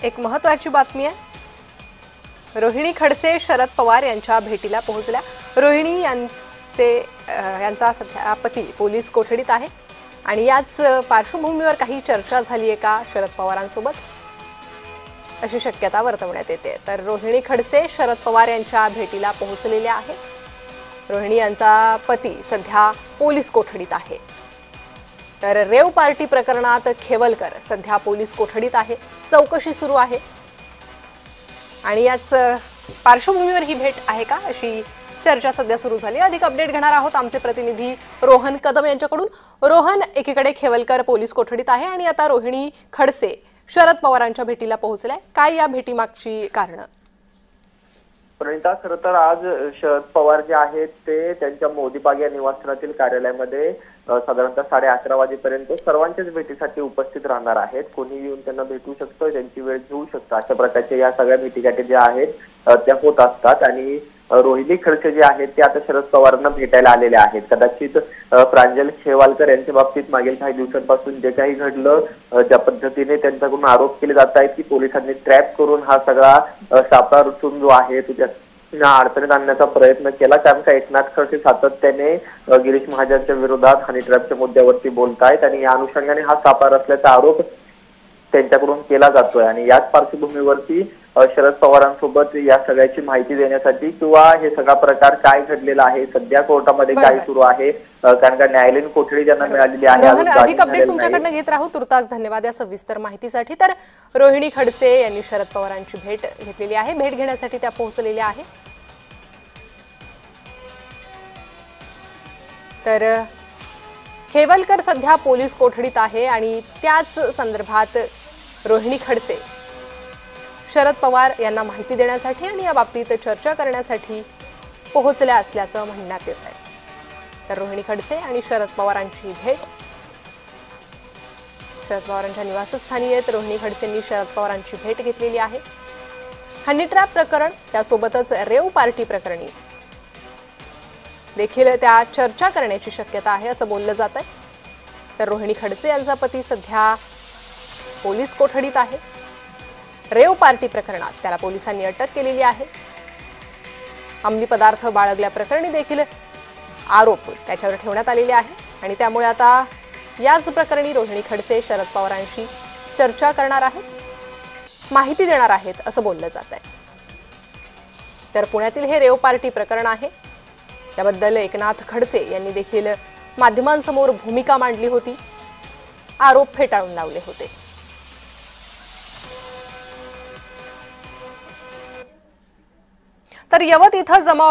एक महत्त्वाची बातमी आहे। रोहिणी खडसे शरद पवार यांच्या भेटीला पोहोचल्या। रोहिणी यांचा सध्या पती पोलीस कोठडीत आहे आणि याच पार्श्वभूमीवर काही चर्चा झाली आहे का शरद पवारांसोबत, अशी शक्यता वर्तवण्यात येते। तर रोहिणी खडसे शरद पवार यांच्या भेटीला पोहोचलेल्या आहेत। रोहिणी यांचा पती सध्या पोलीस कोठडीत आहे। तर रेव पार्टी प्रकरणात खेवलकर सध्या पोलीस कोठडीत आहे, चौकशी सुरू आहे आणि याच पार्श्वभूमीवर ही भेट आहे का अशी चर्चा सध्या सुरू झाली। अधिक अपडेट घेणार आहोत आमचे प्रतिनिधी रोहन कदम यांच्याकडून। रोहन, एकीकडे खेवलकर पोलीस कोठडीत आहे आणि आता रोहिणी खडसे शरद पवारांच्या भेटीला पोहोचलाय, काय या भेटीमागची कारण? प्रणिता, खरं तर आज शरद पवार जे आहेत ते त्यांच्या मोदीबाग या निवासस्थानातील कार्यालयामध्ये साधारणतः 11:30 वाजेपर्यंत सर्वांच्याच भेटीसाठी उपस्थित राहणार आहेत। कोणी येऊन त्यांना भेटू शकतं, त्यांची वेळ घेऊ शकतं, अशा प्रकारच्या या सगळ्या भेटीगाठी ज्या आहेत त्या होत असतात। आणि रोहिणी खडसे जे आहेत ते आता शरद पवारांना भेटायला आलेले आहेत। कदाचित प्रांजल खेवालकर यांच्या बाबतीत मागील काही दिवसांपासून जे काही घडलं, ज्या पद्धतीने त्यांच्याकडून आरोप केले जात आहेत की पोलिसांनी ट्रॅप करून हा सगळा सापळा रचून जो आहे तो अडचणीत आणण्याचा प्रयत्न केला, कारण का एकनाथ खडसे सातत्याने गिरीश महाजनच्या विरोधात हनी ट्रॅपच्या मुद्द्यावरती बोलतायत आणि या अनुषंगाने हा सापळा रचल्याचा आरोप त्यांच्याकडून केला जातोय। आणि याच पार्श्वभूमीवरती शरद पवारांसोबत या सगळ्याची माहिती देण्यासाठी किंवा हे सगळा प्रकार काय घडलेला आहे, सध्या कोर्टामध्ये काय सुरू आहे, कारण का न्यायालयीन कोठडी ज्यांना मिळालेली आहे। अधिक अपडेट तुमच्याकडनं घेत राहू। तुर्तास धन्यवाद या सविस्तर माहितीसाठी। तर रोहिणी खडसे यांनी शरद पवारांची भेट घेतलेली आहे, भेट घेण्यासाठी त्या पोहोचलेल्या आहे। तर खेवलकर सध्या पोलीस कोठडीत आहे आणि त्याच संदर्भात रोहिणी खडसे शरद पवार यांना माहिती देण्यासाठी आणि या बाबतीत चर्चा करण्यासाठी पोहोचल्या असल्याचं म्हणण्यात येत आहे। तर रोहिणी खडसे आणि शरद पवारांची भेट शरद पवारांच्या निवासस्थानी आहेत। रोहिणी खडसेंनी शरद पवारांची भेट घेतलेली आहे। हनी ट्रॅप प्रकरण त्यासोबतच रेव पार्टी प्रकरणी देखील त्या चर्चा करण्याची शक्यता आहे असं बोललं जात आहे। तर रोहिणी खडसे यांचा पती सध्या पोलीस कोठडीत आहे। रेव पार्टी प्रकरणात त्याला पोलिसांनी अटक केलेली आहे। अंमली पदार्थ बाळगल्या प्रकरणी देखील आरोप त्याच्यावर ठेवण्यात आलेले आहे आणि त्यामुळे आता याच प्रकरणी रोहिणी खडसे शरद पवारांशी चर्चा करणार आहेत, माहिती देणार आहेत असं बोललं जात आहे। तर पुण्यातील हे रेव पार्टी प्रकरण आहे, त्याबद्दल एकनाथ खडसे यांनी देखील माध्यमांसमोर भूमिका मांडली होती, आरोप फेटाळून लावले होते। तर यवत इथं जमाव